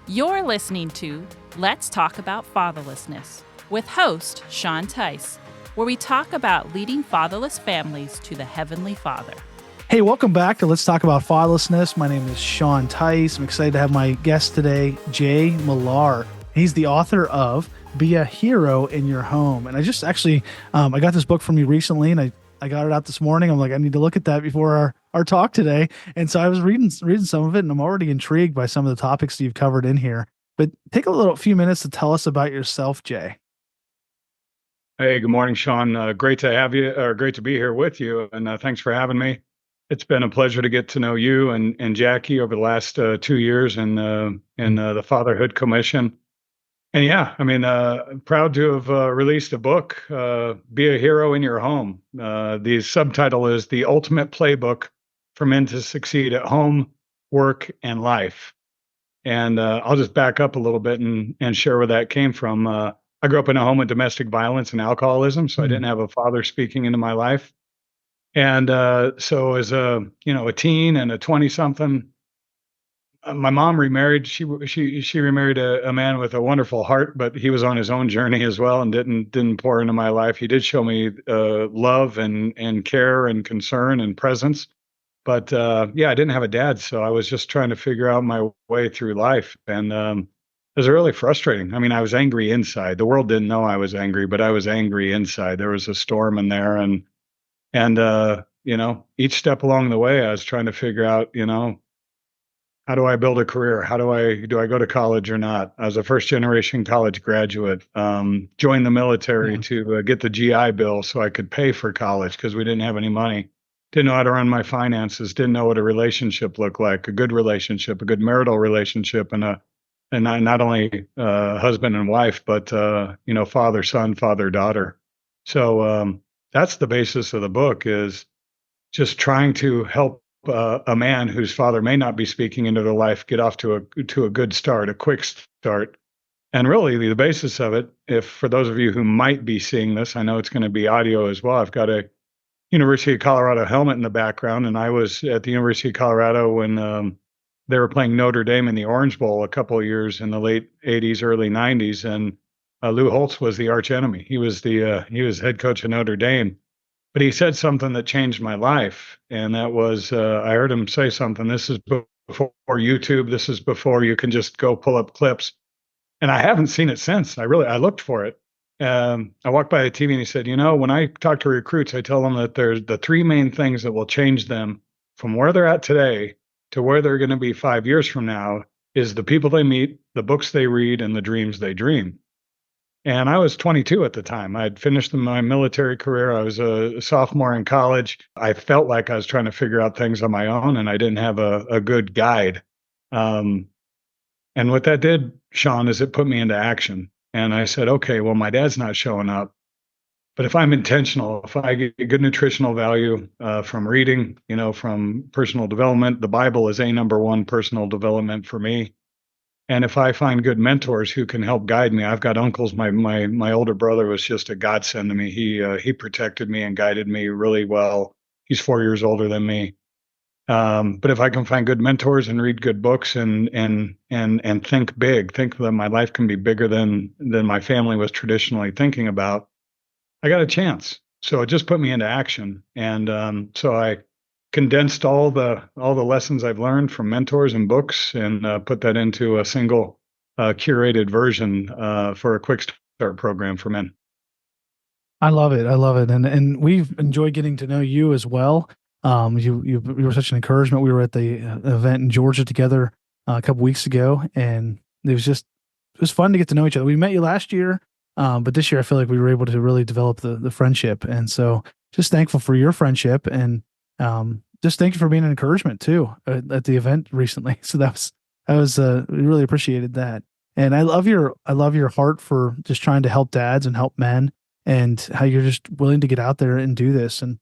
You're listening to Let's Talk About Fatherlessness with host Sean Teis, where we talk about leading fatherless families to the Heavenly Father. Hey, welcome back to Let's Talk About Fatherlessness. My name is Sean Teis. I'm excited to have my guest today, Jay Millar. He's the author of Be a Hero in Your Home. And I just actually, I got this book from you recently, and I got it out this morning. I'm like, I need to look at that before our talk today. And so I was reading some of it, and I'm already intrigued by some of the topics that you've covered in here. But take a few minutes to tell us about yourself, Jay. Hey, good morning, Sean. Great to have you, or great to be here with you. And thanks for having me. It's been a pleasure to get to know you and Jackie over the last 2 years in the Fatherhood Commission. And yeah, I mean, proud to have released a book, Be a Hero in Your Home. The subtitle is The Ultimate Playbook for Men to Succeed at Home, Work, and Life. And I'll just back up a little bit and share where that came from. I grew up in a home with domestic violence and alcoholism, so I didn't have a father speaking into my life. And so as a teen and a 20-something, my mom remarried. She remarried a man with a wonderful heart, but he was on his own journey as well and didn't pour into my life. He did show me love and care and concern and presence. But yeah, I didn't have a dad, so I was just trying to figure out my way through life. And it was really frustrating. I mean, I was angry inside. The world didn't know I was angry, but I was angry inside. There was a storm in there, and each step along the way, I was trying to figure out, how do I build a career? How do I go to college or not? I was a first generation college graduate, joined the military to get the GI Bill so I could pay for college because we didn't have any money. Didn't know how to run my finances, didn't know what a relationship looked like, a good relationship, a good marital relationship, and not only husband and wife, but father, son, father, daughter. So that's the basis of the book, is just trying to help a man whose father may not be speaking into their life get off to a good start, a quick start. And really the basis of it, if for those of you who might be seeing this, I know it's going to be audio as well. I've got a University of Colorado helmet in the background, and I was at the University of Colorado when they were playing Notre Dame in the Orange Bowl a couple of years in the late 80s, early 90s, and Lou Holtz was the arch enemy. He was head coach of Notre Dame. But he said something that changed my life, and that was I heard him say something. This is before YouTube. This is before you can just go pull up clips. And I haven't seen it since. I looked for it. I walked by the TV, and he said, when I talk to recruits, I tell them that there's the three main things that will change them from where they're at today to where they're going to be 5 years from now is the people they meet, the books they read, and the dreams they dream. And I was 22 at the time. I'd finished my military career. I was a sophomore in college. I felt like I was trying to figure out things on my own, and I didn't have a good guide. And what that did, Sean, is it put me into action. And I said, okay, well, my dad's not showing up. But if I'm intentional, if I get good nutritional value from reading, from personal development, the Bible is number one personal development for me. And if I find good mentors who can help guide me, I've got uncles. My older brother was just a godsend to me. He protected me and guided me really well. He's 4 years older than me. But if I can find good mentors and read good books and think big, think that my life can be bigger than my family was traditionally thinking about, I got a chance. So it just put me into action. And so I condensed all the lessons I've learned from mentors and books and put that into a single curated version for a quick start program for men. I love it. And we've enjoyed getting to know you as well. You were such an encouragement. We were at the event in Georgia together a couple weeks ago, and it was fun to get to know each other. We met you last year, but this year I feel like we were able to really develop the friendship. And so just thankful for your friendship, and just thank you for being an encouragement too at the event recently. So we really appreciated that. And I love your heart for just trying to help dads and help men, and how you're just willing to get out there and do this. And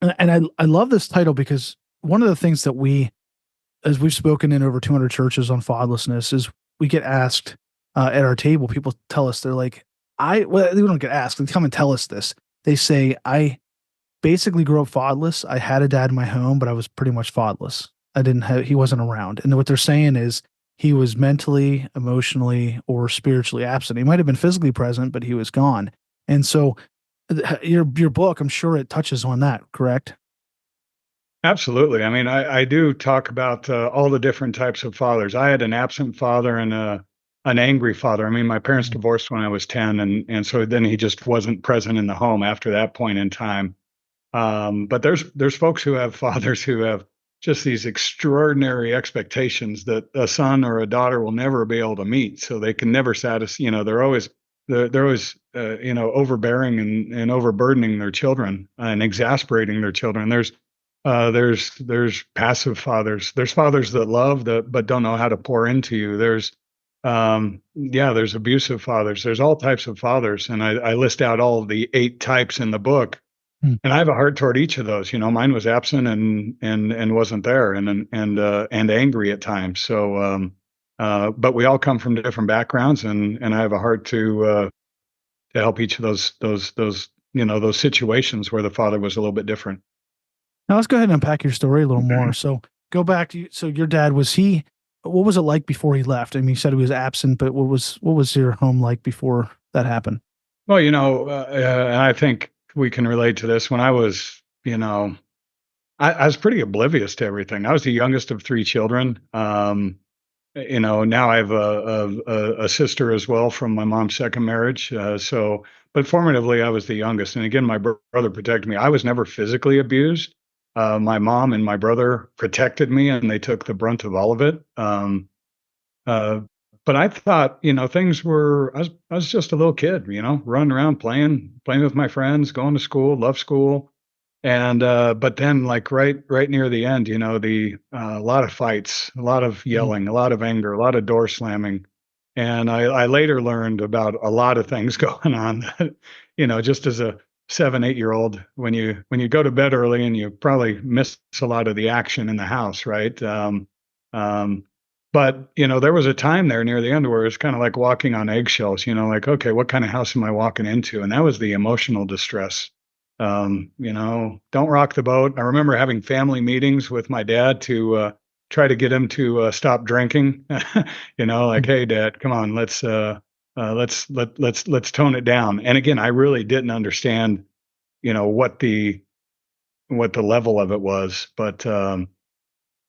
I love this title because one of the things that as we've spoken in over 200 churches on fatherlessness, is we get asked at our table, people tell us, they're like, they don't get asked, they come and tell us this. They say, I basically grew up fatherless. I had a dad in my home, but I was pretty much fatherless. He wasn't around. And what they're saying is he was mentally, emotionally, or spiritually absent. He might have been physically present, but he was gone. And so your book, I'm sure it touches on that, correct? Absolutely. I mean, I do talk about all the different types of fathers. I had an absent father and an angry father. I mean, my parents Mhm. divorced when I was 10, and so then he just wasn't present in the home after that point in time. But there's folks who have fathers who have just these extraordinary expectations that a son or a daughter will never be able to meet. So they can never satisfy. They're always overbearing and overburdening their children and exasperating their children. There's passive fathers. There's fathers that love but don't know how to pour into you. There's abusive fathers. There's all types of fathers, and I list out all of the 8 types in the book. Hmm. And I have a heart toward each of those. Mine was absent and wasn't there, and angry at times. But we all come from different backgrounds, and I have a heart to help each of those situations where the father was a little bit different. Now let's go ahead and unpack your story a little more. So go back to so your dad, what was it like before he left? I mean, you said he was absent, but what was your home like before that happened? Well, and I think we can relate to this. When I was, I was pretty oblivious to everything. I was the youngest of 3 children. Now I have a sister as well from my mom's second marriage. But formatively, I was the youngest. And again, my brother protected me. I was never physically abused. My mom and my brother protected me, and they took the brunt of all of it. Uh, but I thought, things were. I was just a little kid, running around playing with my friends, going to school, love school. And but then, like right near the end, a lot of fights, a lot of Mhm. yelling, a lot of anger, a lot of door slamming. And I later learned about a lot of things going on that, just as a 7, 8 year old, when you go to bed early and you probably miss a lot of the action in the house, right? Um, but there was a time there near the end where it's kind of like walking on eggshells, like, okay, what kind of house am I walking into? And that was the emotional distress. Don't rock the boat. I remember having family meetings with my dad to try to get him to stop drinking. Like, hey, Dad, come on, let's tone it down. And again, I really didn't understand, what the level of it was, but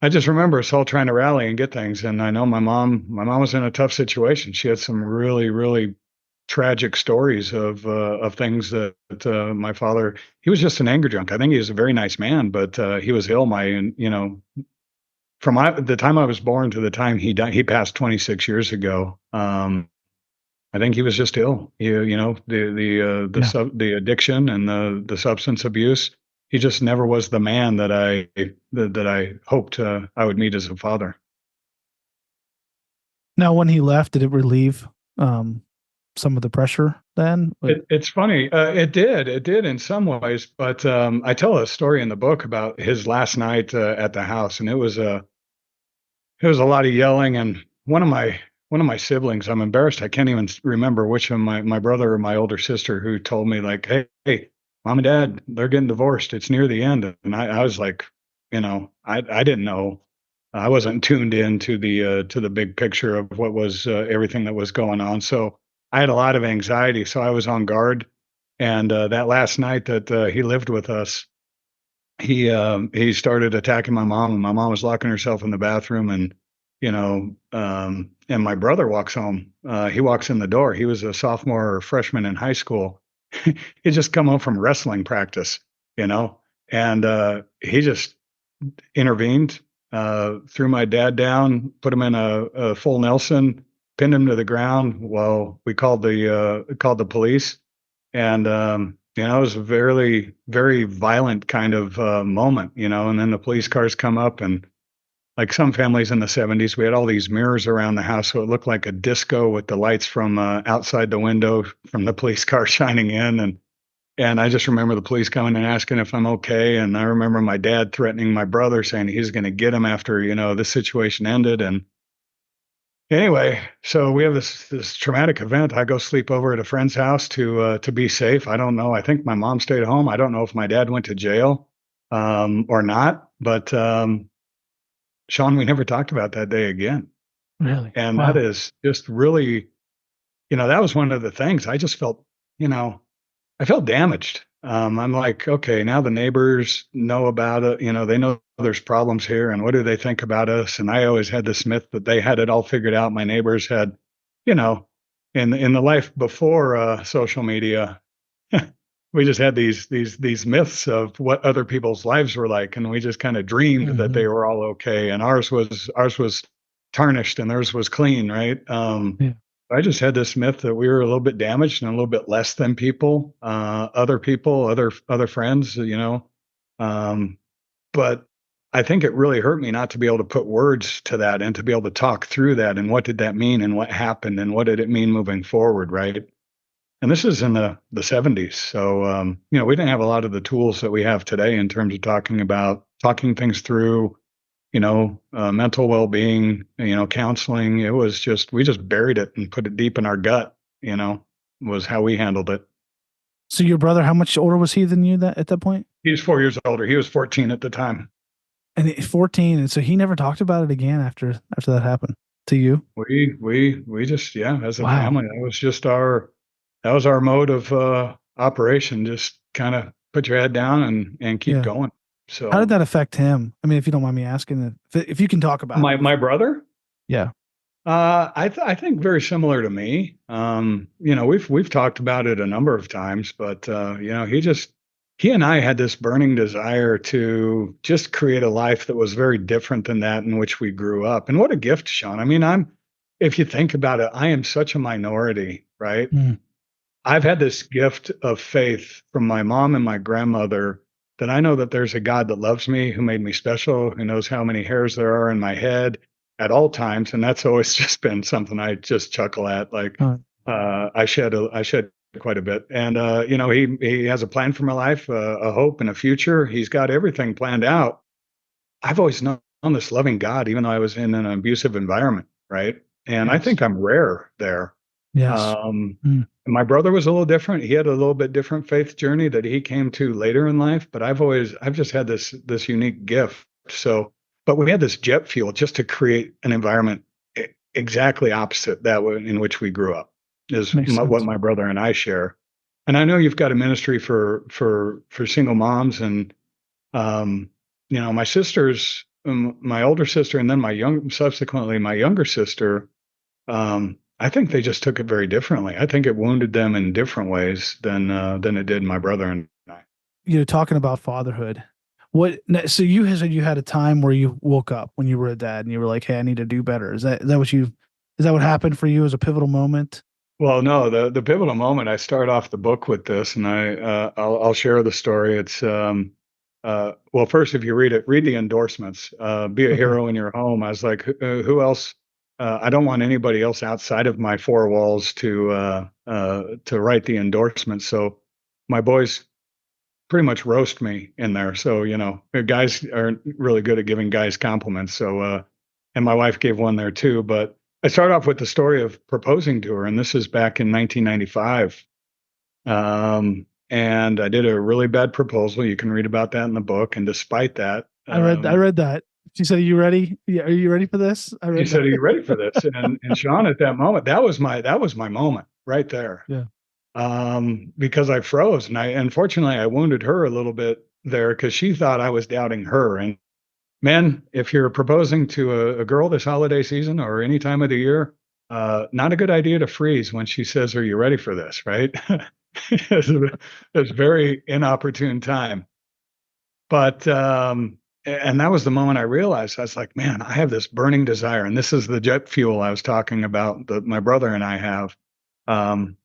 I just remember us all trying to rally and get things. And I know my mom was in a tough situation. She had some really, really tragic stories of things that my father. He was just an anger junk. I think he was a very nice man, but he was ill. The time I was born to the time he died, he passed 26 years ago. I think he was just ill. Yeah. The addiction and the substance abuse. He just never was the man that I hoped I would meet as a father. Now, when he left, did it relieve um, some of the pressure then? It's funny. It did in some ways, but I tell a story in the book about his last night at the house, and it was a lot of yelling. And one of my siblings, I'm embarrassed, I can't even remember which of my brother or my older sister, who told me, like, hey, mom and dad, they're getting divorced. It's near the end. And I was like, I didn't know. I wasn't tuned in to the big picture of what was everything that was going on. So I had a lot of anxiety. So I was on guard. And that last night that he lived with us, he started attacking my mom, and my mom was locking herself in the bathroom. And and my brother walks home. He walks in the door. He was a sophomore or freshman in high school. He just come home from wrestling practice, you know, and he just intervened, threw my dad down, put him in a full Nelson, pinned him to the ground while we called the police. And it was a very, very violent kind of moment, and then the police cars come up. And like some families in the 70s, we had all these mirrors around the house, so it looked like a disco with the lights from outside the window from the police car shining in. And I just remember the police coming and asking if I'm okay. And I remember my dad threatening my brother, saying he's going to get him after, this situation ended. And anyway, so we have this traumatic event. I go sleep over at a friend's house to be safe. I don't know. I think my mom stayed home. I don't know if my dad went to jail or not. But Sean, we never talked about that day again. Really? And Wow. that is just really, that was one of the things I just felt, I felt damaged. I'm like, okay, now the neighbors know about it. They know there's problems here, and what do they think about us? And I always had this myth that they had it all figured out. My neighbors had, you know, in the life before social media, we just had these myths of what other people's lives were like, and we just kind of dreamed that Hmm. they were all okay, and ours was tarnished, and theirs was clean, right? Yeah. I just had this myth that we were a little bit damaged and a little bit less than people, other friends, Um, but I think it really hurt me not to be able to put words to that and to be able to talk through that and what did that mean and what happened and what did it mean moving forward, right? And this is in the 70s. So, we didn't have a lot of the tools that we have today in terms of talking things through, mental well-being, counseling. It was just, we just buried it and put it deep in our gut, was how we handled it. So your brother, how much older was he than you at that point? He's 4 years older. He was 14 at the time. And 14, and so he never talked about it again after that happened to you. We just, yeah, as a Wow. family, that was our mode of operation. Just kind of put your head down and keep Yeah. going. How did So that affect him? I mean, if you don't mind me asking, if you can talk about it. my brother, Yeah. I think very similar to me. We've talked about it a number of times, but he and I had this burning desire to just create a life that was very different than that in which we grew up. And what a gift, Sean. I mean, if you think about it, I am such a minority, right? Mm. I've had this gift of faith from my mom and my grandmother that I know that there's a God that loves me, who made me special, who knows how many hairs there are in my head at all times. And that's always just been something I just chuckle at. Like, Uh, I shed quite a bit. And, he has a plan for my life, a hope and a future. He's got everything planned out. I've always known this loving God, even though I was in an abusive environment. Right. And I yes. think I'm rare there. Yes. Um, Mm. my brother was a little different. He had a little bit different faith journey that he came to later in life, but I've just had this unique gift. So, but we had this jet fuel just to create an environment exactly opposite that in which we grew up is Makes what sense. my brother and I share. And I know you've got a ministry for single moms and, um, my sisters, my older sister, and then subsequently my younger sister, I think they just took it very differently. I think it wounded them in different ways than it did my brother and I. Talking about fatherhood. So you said you had a time where you woke up when you were a dad and you were like, "Hey, I need to do better." Is that what happened for you as a pivotal moment? Well, no, the pivotal moment. I start off the book with this, and I'll share the story. It's well, first, if you read it, read the endorsements. Be a Okay. hero in your home. I was like, who else? I don't want anybody else outside of my four walls to write the endorsements. So my boys pretty much roast me in there. So, guys aren't really good at giving guys compliments. So, and my wife gave one there too. But I start off with the story of proposing to her, and this is back in 1995. And I did a really bad proposal. You can read about that in the book. And despite that, I read that. She said, "Are you ready? Yeah, are you ready for this?" I she read said, that. "Are you ready for this?" And Sean, at that moment, that was my moment right there. Yeah. Because I froze, and unfortunately I wounded her a little bit there because she thought I was doubting her. And men, if you're proposing to a girl this holiday season or any time of the year, not a good idea to freeze when she says, "Are you ready for this?" Right? It's a very inopportune time. But and that was the moment I realized I was like, man, I have this burning desire, and this is the jet fuel I was talking about that my brother and I have. Um,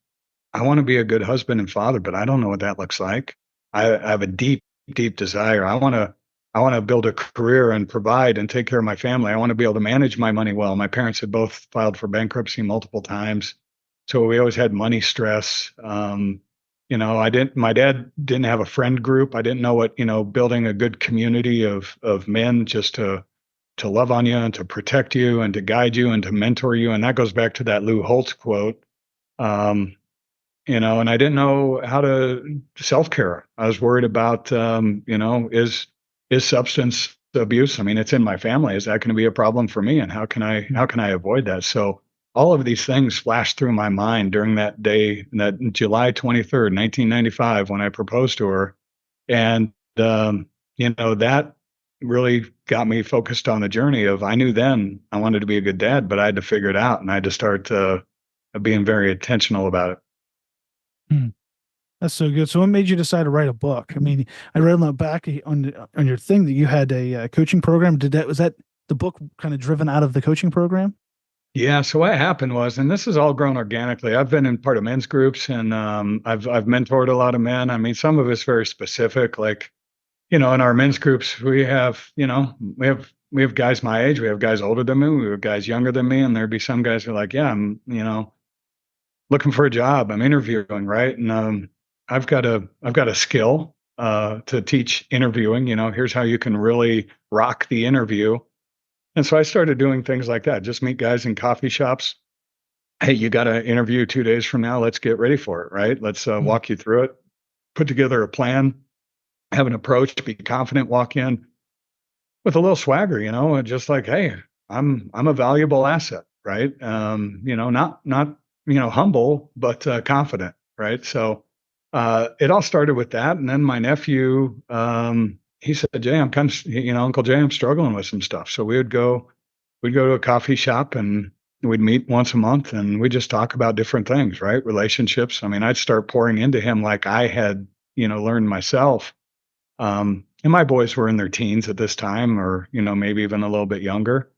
I want to be a good husband and father, but I don't know what that looks like. I have a deep, deep desire. I want to build a career and provide and take care of my family. I want to be able to manage my money well. My parents had both filed for bankruptcy multiple times, so we always had money stress. My dad didn't have a friend group. I didn't know what, building a good community of men just to love on you and to protect you and to guide you and to mentor you. And that goes back to that Lou Holtz quote. Um, and I didn't know how to self-care. I was worried about, is substance abuse. I mean, it's in my family. Is that going to be a problem for me? And how can I avoid that? So all of these things flashed through my mind during that day, that July 23rd, 1995, when I proposed to her. And, that really got me focused on the journey of, I knew then I wanted to be a good dad, but I had to figure it out, and I had to start being very intentional about it. Hmm. That's so good. So what made you decide to write a book? I mean, I read on the back on your thing that you had a coaching program. Was that the book kind of driven out of the coaching program? Yeah. So what happened was, and this has all grown organically. I've been in part of men's groups, and I've mentored a lot of men. I mean, some of it's very specific, like, in our men's groups, we have guys my age, we have guys older than me, we have guys younger than me, and there'd be some guys who are like, yeah, I'm, looking for a job, I'm interviewing, right? And I've got a skill to teach interviewing. Here's how you can really rock the interview. And so I started doing things like that. Just meet guys in coffee shops. Hey, you got to interview 2 days from now. Let's get ready for it, right? Let's walk you through it. Put together a plan, have an approach, be confident, walk in with a little swagger, and just like, hey, I'm a valuable asset, right? Not humble, but confident, right? So it all started with that, and then my nephew, he said, Jay, I'm kind of, Uncle Jay, I'm struggling with some stuff. So we'd go to a coffee shop, and we'd meet once a month, and we just talk about different things, right? Relationships. I mean, I'd start pouring into him like I had, learned myself. And my boys were in their teens at this time, or, maybe even a little bit younger.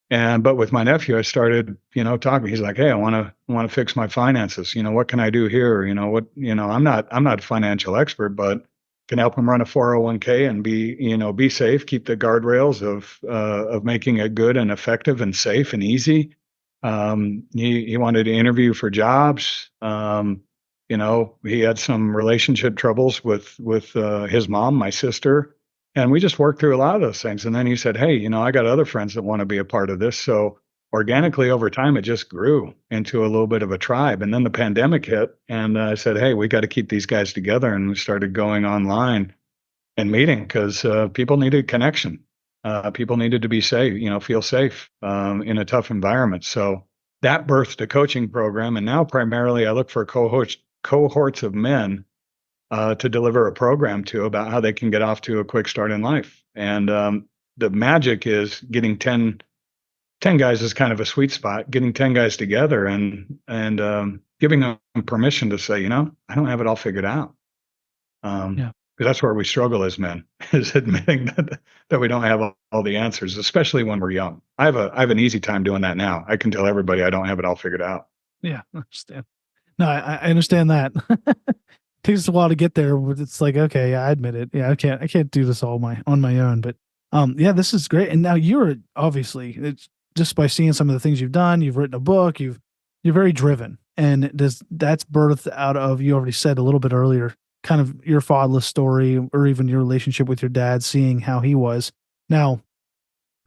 But with my nephew, I started, talking. He's like, hey, I want to fix my finances. What can I do here? I'm not a financial expert, but can help him run a 401k and be safe, keep the guardrails of making it good and effective and safe and easy. He wanted to interview for jobs. He had some relationship troubles with his mom, my sister, and we just worked through a lot of those things. And then he said, hey, I got other friends that want to be a part of this. So organically over time, it just grew into a little bit of a tribe. And then the pandemic hit, and I said, hey, we got to keep these guys together. And we started going online and meeting because people needed connection. People needed to be safe, feel safe in a tough environment. So that birthed a coaching program. And now primarily I look for cohorts of men to deliver a program to about how they can get off to a quick start in life. And the magic is getting 10 guys is kind of a sweet spot, getting 10 guys together and giving them permission to say, I don't have it all figured out. Yeah. Because that's where we struggle as men, is admitting that we don't have all the answers, especially when we're young. I have an easy time doing that now. I can tell everybody I don't have it all figured out. Yeah, I understand. No, I understand that. Takes us a while to get there, but it's like, okay, yeah, I admit it. Yeah, I can't do this on my own. But yeah, this is great. And now you're obviously, it's just by seeing some of the things you've done, you've written a book, you're very driven. And that's birthed out of, you already said a little bit earlier, kind of your fatherless story, or even your relationship with your dad, seeing how he was. Now,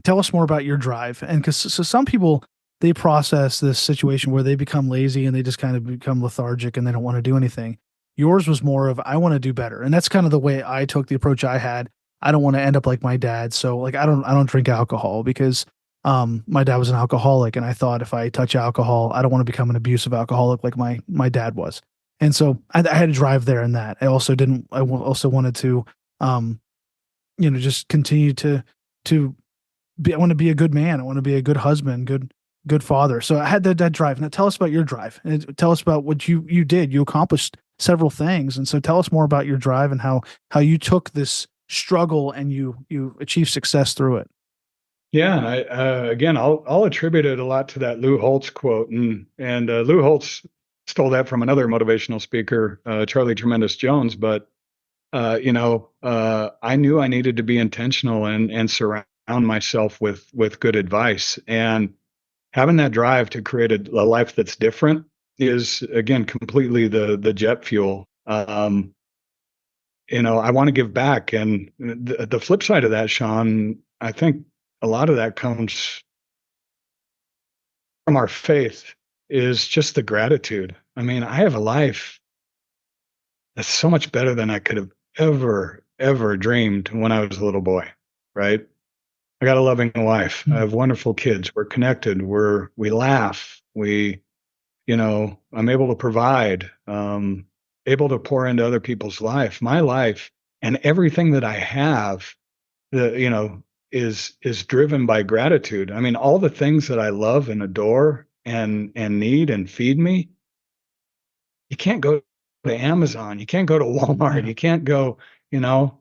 tell us more about your drive. And because so some people, they process this situation where they become lazy and they just kind of become lethargic and they don't want to do anything. Yours was more of, I want to do better. And that's kind of the way I took the approach I had. I don't want to end up like my dad. So like, I don't drink alcohol because my dad was an alcoholic. And I thought, if I touch alcohol, I don't want to become an abusive alcoholic like my dad was. And so I had to drive there in that. I also also wanted to, just continue to be, I want to be a good man. I want to be a good husband, good father. So I had that drive. Now tell us about your drive, and tell us about what you did. You accomplished several things. And so tell us more about your drive and how you took this struggle and you achieved success through it. Yeah, and again, I'll attribute it a lot to that Lou Holtz quote, and Lou Holtz stole that from another motivational speaker, Charlie Tremendous Jones. But I knew I needed to be intentional and surround myself with good advice, and having that drive to create a life that's different is, again, completely the jet fuel. I want to give back, and the flip side of that, Sean, I think a lot of that comes from our faith, is just the gratitude. I mean, I have a life that's so much better than I could have ever dreamed when I was a little boy, right? I got a loving wife. I have wonderful kids. We're connected. We laugh. I'm able to provide, able to pour into other people's life. My life and everything that I have, the, you know, is driven by gratitude. I mean, all the things that I love and adore and need and feed me, you can't go to Amazon. You can't go to Walmart. Yeah. You can't go, you know,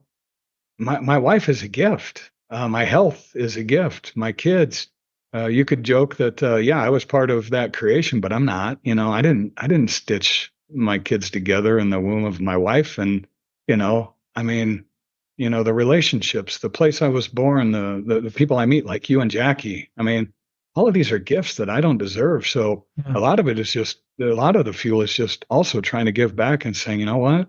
my wife is a gift. My health is a gift. My kids, you could joke that, yeah, I was part of that creation, but I'm not. I didn't stitch my kids together in the womb of my wife. And, I mean, the relationships, the place I was born, the people I meet, like you and Jackie. I mean, all of these are gifts that I don't deserve. So Yeah. a lot of the fuel is just also trying to give back and saying, you know what?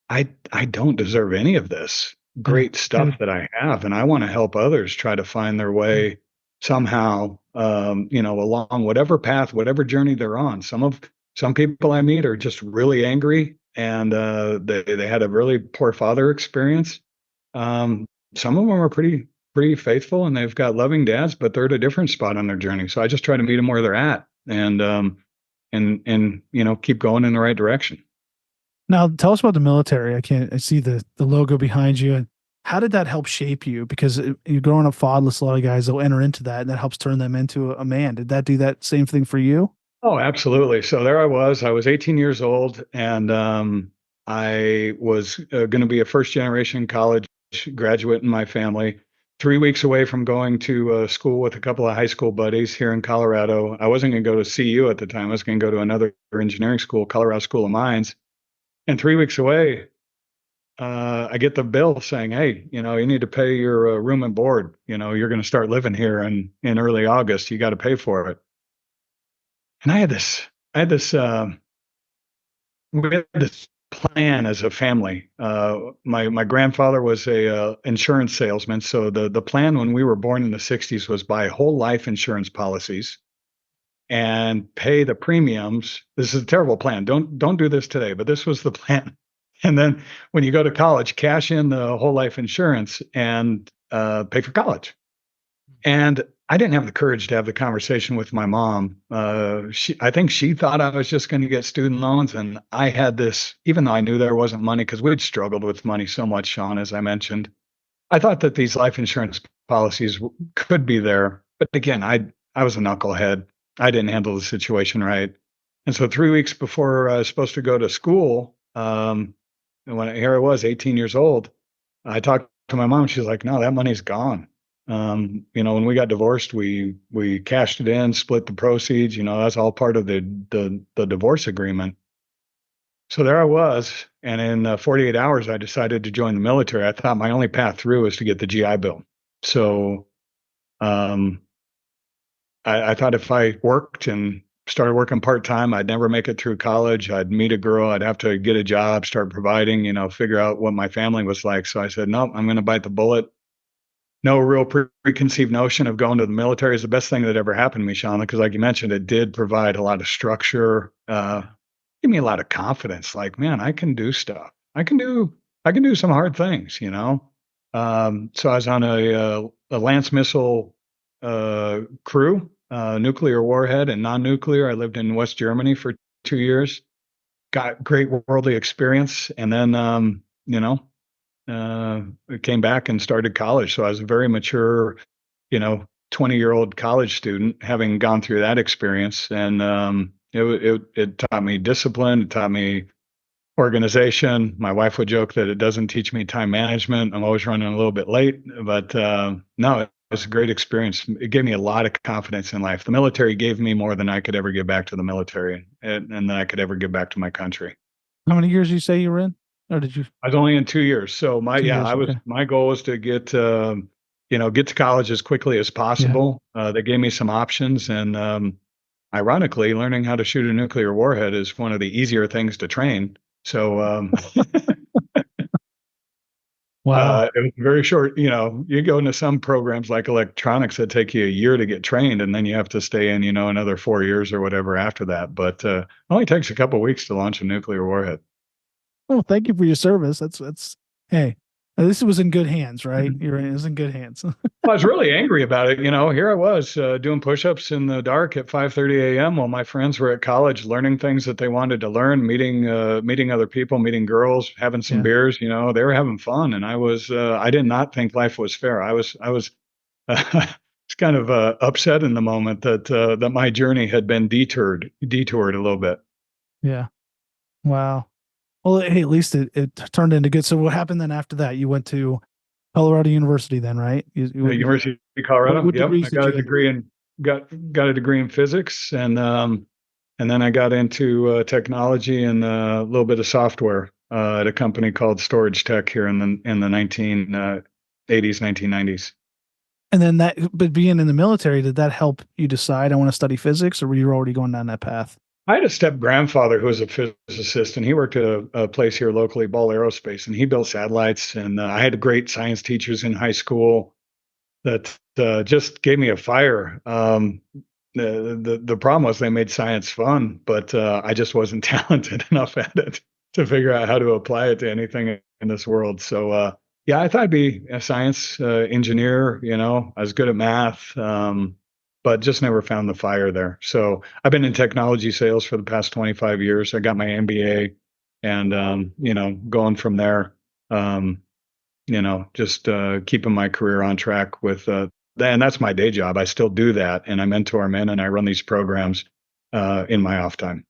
I don't deserve any of this great stuff that I have, and I want to help others try to find their way somehow, along whatever path, whatever journey they're on. Some people I meet are just really angry, and they had a really poor father experience. Um, some of them are pretty faithful, and they've got loving dads, but they're at a different spot on their journey. So I just try to meet them where they're at, and keep going in the right direction. Now, tell us about the military. I see the logo behind you. And how did that help shape you? Because you're growing up fatherless, a lot of guys will enter into that, and that helps turn them into a man. Did that do that same thing for you? Oh, absolutely. So there I was 18 years old, and I was going to be a first generation college graduate in my family. 3 weeks away from going to school with a couple of high school buddies here in Colorado. I wasn't going to go to CU at the time. I was going to go to another engineering school, Colorado School of Mines. And 3 weeks away, I get the bill saying, "Hey, you need to pay your room and board. You're going to start living here in early August. You got to pay for it." And I had this, we had this plan as a family. My grandfather was a insurance salesman, so the plan when we were born in the '60s was buy whole life insurance policies and pay the premiums. This is a terrible plan. Don't do this today, but this was the plan. And then when you go to college, cash in the whole life insurance and pay for college. And I didn't have the courage to have the conversation with my mom. I think she thought I was just going to get student loans, and I had this, even though I knew there wasn't money, because we'd struggled with money so much, Sean, as I mentioned. I thought that these life insurance policies could be there, but again, I was a knucklehead. I didn't handle the situation right, and so 3 weeks before I was supposed to go to school, and here I was, 18 years old, I talked to my mom. She's like, "No, that money's gone." When we got divorced, we cashed it in, split the proceeds. That's all part of the divorce agreement. So there I was, and in 48 hours, I decided to join the military. I thought my only path through was to get the GI Bill. So um, I thought if I worked and started working part time, I'd never make it through college. I'd meet a girl, I'd have to get a job, start providing, figure out what my family was like. So I said, no, I'm going to bite the bullet. No real preconceived notion of going to the military is the best thing that ever happened to me, Shauna, because like you mentioned, it did provide a lot of structure, give me a lot of confidence. Like, man, I can do stuff. I can do some hard things. So I was on a Lance missile crew, nuclear warhead and non-nuclear. I lived in West Germany for 2 years, got great worldly experience, and then came back and started college. So I was a very mature, 20-year-old college student, having gone through that experience. And it taught me discipline. It taught me organization. My wife would joke that it doesn't teach me time management. I'm always running a little bit late, but no, it was a great experience. It gave me a lot of confidence in life. The military gave me more than I could ever give back to the military, and that I could ever give back to my country. How many years did you say you were in? Or did you? I was only in 2 years. So my goal was to get to college as quickly as possible. They gave me some options, and ironically, learning how to shoot a nuclear warhead is one of the easier things to train. So Wow. it was very short. You go into some programs like electronics that take you a year to get trained, and then you have to stay in, another 4 years or whatever after that. But it only takes a couple of weeks to launch a nuclear warhead. Well, thank you for your service. Hey, This was in good hands, right? It was in good hands. I was really angry about it. Here I was doing push-ups in the dark at 5:30 a.m. while my friends were at college learning things that they wanted to learn, meeting other people, meeting girls, having some Yeah. beers. They were having fun, and I did not think life was fair. I was kind of upset in the moment that my journey had been detoured a little bit. Yeah. Wow. Well, hey, at least it turned into good. So what happened then after that? You went to Colorado University then, right? University of Colorado. What Yep, degrees I did got a you? degree in got a degree in physics, and then I got into technology and a little bit of software at a company called Storage Tech here in the 1980s, 1990s. And then but being in the military, did that help you decide I want to study physics, or were you already going down that path? I had a step grandfather who was a physicist, and he worked at a place here locally, Ball Aerospace, and he built satellites. And I had great science teachers in high school that just gave me a fire. The problem was they made science fun, but I just wasn't talented enough at it to figure out how to apply it to anything in this world. So yeah, I thought I'd be a science engineer. I was good at math, but just never found the fire there. So I've been in technology sales for the past 25 years. I got my MBA, and going from there. Just keeping my career on track with and that's my day job. I still do that, and I mentor men and I run these programs in my off time.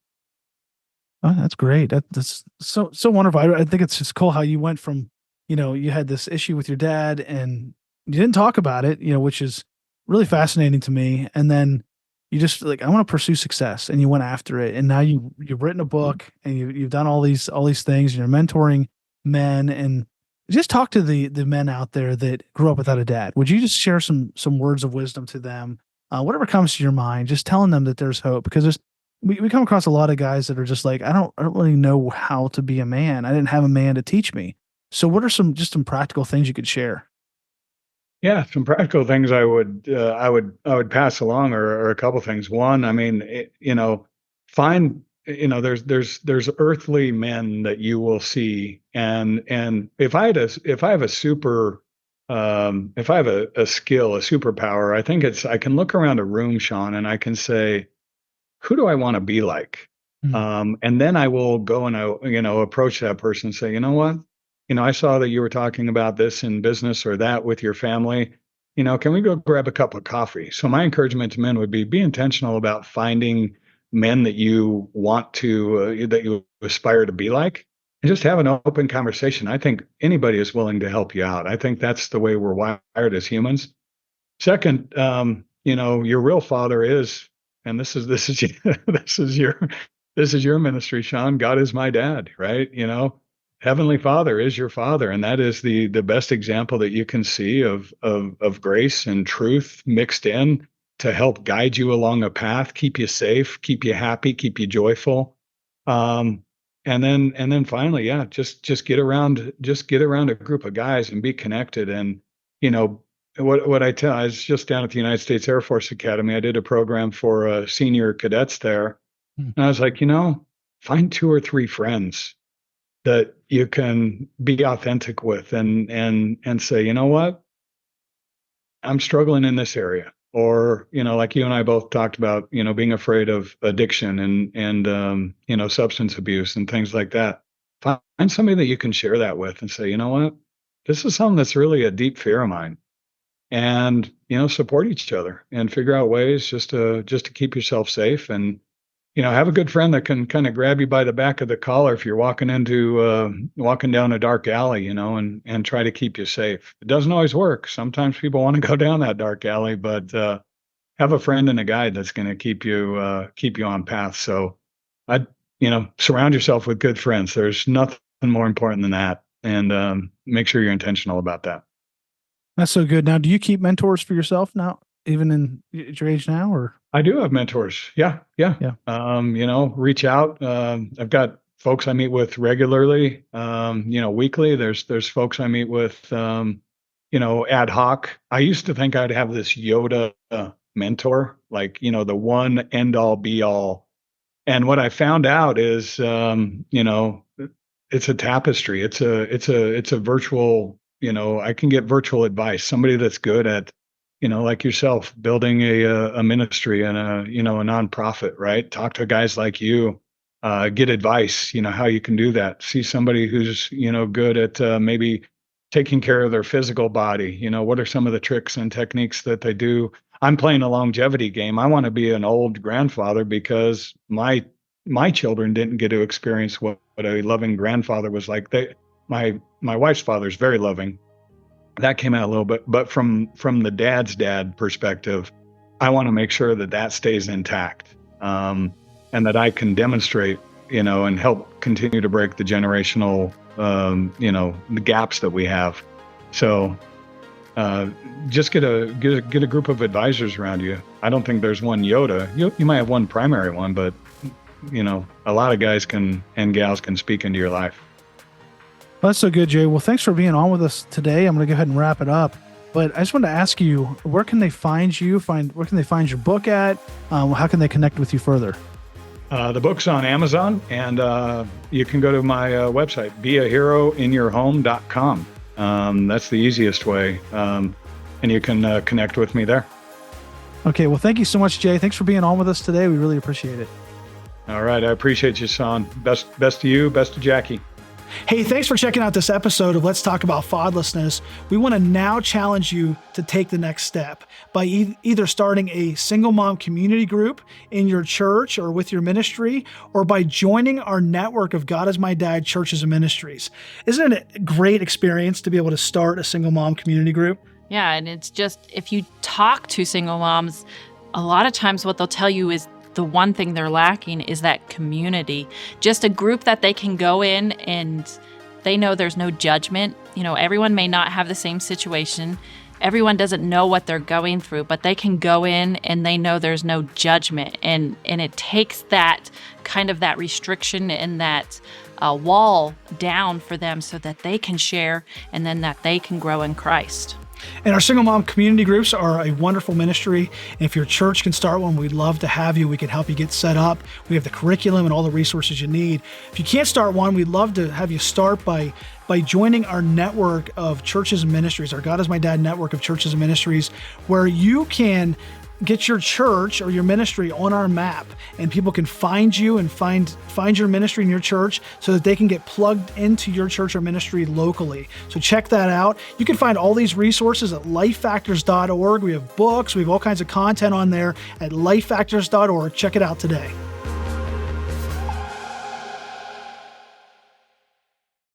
Oh, that's great. That's so wonderful. I think it's just cool how you went from, you had this issue with your dad and you didn't talk about it, which is really fascinating to me. And then you just like, I want to pursue success, and you went after it. And now you've written a book, and you've done all these things, and you're mentoring men. And just talk to the men out there that grew up without a dad. Would you just share some words of wisdom to them? Whatever comes to your mind, just telling them that there's hope, because we come across a lot of guys that are just like, I don't really know how to be a man. I didn't have a man to teach me. So what are some practical things you could share? Yeah, some practical things I would pass along are a couple things. One, I mean, find there's earthly men that you will see, and if I have a super if I have a skill, a superpower, I think I can look around a room, Sean, and I can say, who do I want to be like? Mm. And then I will go and approach that person and say, you know what? I saw that you were talking about this in business or that with your family. Can we go grab a cup of coffee? So my encouragement to men would be intentional about finding men that you want to, that you aspire to be like, and just have an open conversation. I think anybody is willing to help you out. I think that's the way we're wired as humans. Second, your real father is, and this is this is your ministry, Sean. God is my dad, right? Heavenly Father is your father, and that is the best example that you can see of grace and truth mixed in to help guide you along a path, keep you safe, keep you happy, keep you joyful. Um, and then finally, yeah, just get around a group of guys and be connected. And you know I was just down at the United States Air Force Academy. I did a program for senior cadets there, Hmm. and I was like, find two or three friends that you can be authentic with, and say, you know what, I'm struggling in this area. Or, like you and I both talked about, being afraid of addiction and substance abuse and things like that. Find somebody that you can share that with and say, you know what, this is something that's really a deep fear of mine. And, support each other and figure out ways just to keep yourself safe. And have a good friend that can kind of grab you by the back of the collar if you're walking down a dark alley, and try to keep you safe. It doesn't always work. Sometimes people want to go down that dark alley, but have a friend and a guide that's going to keep you on path. So I, surround yourself with good friends. There's nothing more important than that, and make sure you're intentional about that. That's so good. Now, do you keep mentors for yourself now, even at your age now, or? I do have mentors. Yeah, yeah. Yeah. Reach out. I've got folks I meet with regularly. Weekly. There's folks I meet with. Ad hoc. I used to think I'd have this Yoda mentor, like the one end all be all. And what I found out is, it's a tapestry. It's a virtual I can get virtual advice, somebody that's good at, like yourself, building a ministry and a nonprofit, right? Talk to guys like you, get advice, how you can do that. See somebody who's, good at maybe taking care of their physical body. What are some of the tricks and techniques that they do? I'm playing a longevity game. I want to be an old grandfather because my children didn't get to experience what a loving grandfather was like. My wife's father is very loving. That came out a little bit, but from the dad's dad perspective, I want to make sure that stays intact, and that I can demonstrate, and help continue to break the generational, the gaps that we have. So, just get a group of advisors around you. I don't think there's one Yoda. You might have one primary one, but a lot of guys and gals can speak into your life. Well, that's so good, Jay. Well, thanks for being on with us today. I'm going to go ahead and wrap it up. But I just wanted to ask you, where can they find you? Where can they find your book at? How can they connect with you further? The book's on Amazon, and you can go to my website, beaheroinyourhome.com. That's the easiest way, and you can connect with me there. Okay, well, thank you so much, Jay. Thanks for being on with us today. We really appreciate it. All right, I appreciate you, Sean. Best to you, best to Jackie. Hey, thanks for checking out this episode of Let's Talk About Fatherlessness. We want to now challenge you to take the next step by either starting a single mom community group in your church or with your ministry, or by joining our network of God is My Dad churches and ministries. Isn't it a great experience to be able to start a single mom community group? Yeah, and it's just, if you talk to single moms, a lot of times what they'll tell you is the one thing they're lacking is that community, just a group that they can go in and they know there's no judgment. Everyone may not have the same situation. Everyone doesn't know what they're going through, but they can go in and they know there's no judgment. And it takes that kind of that restriction and that wall down for them so that they can share and then that they can grow in Christ. And our single mom community groups are a wonderful ministry. And if your church can start one, we'd love to have you. We can help you get set up. We have the curriculum and all the resources you need. If you can't start one, we'd love to have you start by joining our network of churches and ministries, our God is My Dad network of churches and ministries, where you can get your church or your ministry on our map, and people can find you and find your ministry in your church so that they can get plugged into your church or ministry locally. So check that out. You can find all these resources at lifefactors.org. We have books, we have all kinds of content on there at lifefactors.org. Check it out today.